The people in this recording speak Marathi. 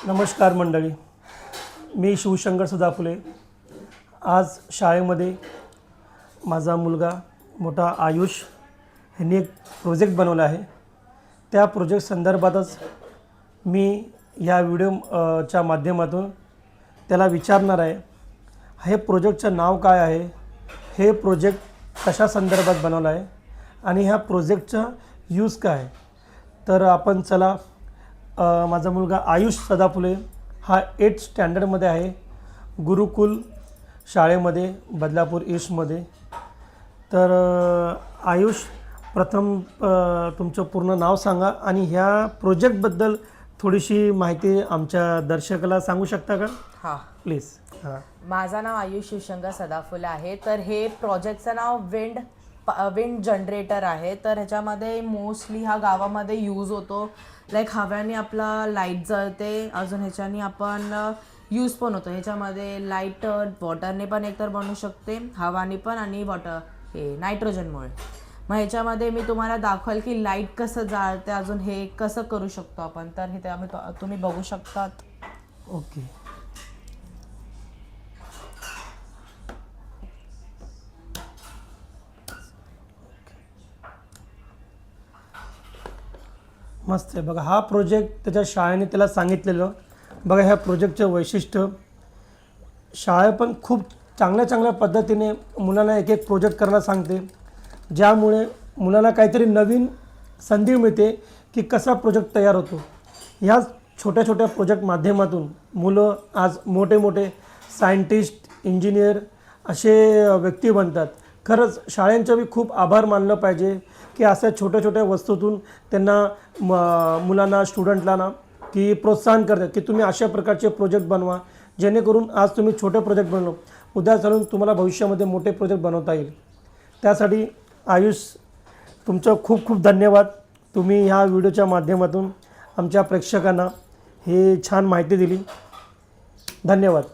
नमस्कार मंडळी, मी शिवशंकर सदाफुले। आज शाळेमध्ये माझा मुलगा मोठा आयुष ह्यांनी एक प्रोजेक्ट बनवला आहे। त्या प्रोजेक्ट संदर्भातच मी या व्हिडिओच्या माध्यमातून त्याला विचारणार आहे, हे प्रोजेक्टचं नाव काय आहे, हे प्रोजेक्ट कशा संदर्भात बनवला आहे आणि ह्या प्रोजेक्टचा यूज काय आहे। तर आपण चला, माझा मुलगा आयुष सदाफुले हा 8th स्टँडर्डमध्ये आहे, गुरुकुल शाळेमध्ये बदलापूर ईस्टमध्ये। तर आयुष, प्रथम तुमचं पूर्ण नाव सांगा आणि ह्या प्रोजेक्टबद्दल थोडीशी माहिती आमच्या दर्शकाला सांगू शकता का? हां प्लीज। हां, माझं नाव आयुष शिवशंकर सदाफुले आहे। तर हे प्रोजेक्टचं नाव विंड जनरेटर आहे। तर ह्याच्यामध्ये मोस्टली हा गावामध्ये यूज होतो, लाईक हव्याने आपला लाईट जळते, अजून ह्याच्याने आपण यूज पण होतो। ह्याच्यामध्ये लाईट वॉटरने पण एकतर बनवू शकते, हवाने पण आणि हे नायट्रोजनमुळे। मग ह्याच्यामध्ये मी तुम्हाला दाखवेल की लाईट कसं जाळते, अजून हे कसं करू शकतो आपण। तर हे तुम्ही बघू शकतात। ओके। मस्त आहे बघा, हा प्रोजेक्ट त्याच्या शाळेने त्याला सांगितलेलं। बघा, ह्या प्रोजेक्टचं वैशिष्ट्य, शाळा पण खूप चांगल्या पद्धतीने मुलांना एक एक प्रोजेक्ट करायला सांगते, ज्यामुळे मुलांना काहीतरी नवीन संधी मिळते की कसा प्रोजेक्ट तयार होतो। ह्या छोट्या प्रोजेक्ट माध्यमातून मुलं आज मोठे सायंटिस्ट, इंजिनियर असे व्यक्ती बनतात। खरंच शाळांचं बी खूप आभार मानलं पाहिजे की अशा छोट्या वस्तूतून त्यांना मुलांना, स्टुडंटला की प्रोत्साहन करतात की तुम्ही अशा प्रकारचे प्रोजेक्ट बनवा, जेणेकरून आज तुम्ही छोटे प्रोजेक्ट बनलो, उद्या चालून तुम्हाला भविष्यामध्ये मोठे प्रोजेक्ट बनवता येईल। त्यासाठी आयुष, तुमचं खूप धन्यवाद। तुम्ही ह्या व्हिडिओच्या माध्यमातून आमच्या प्रेक्षकांना हे छान माहिती दिली। धन्यवाद।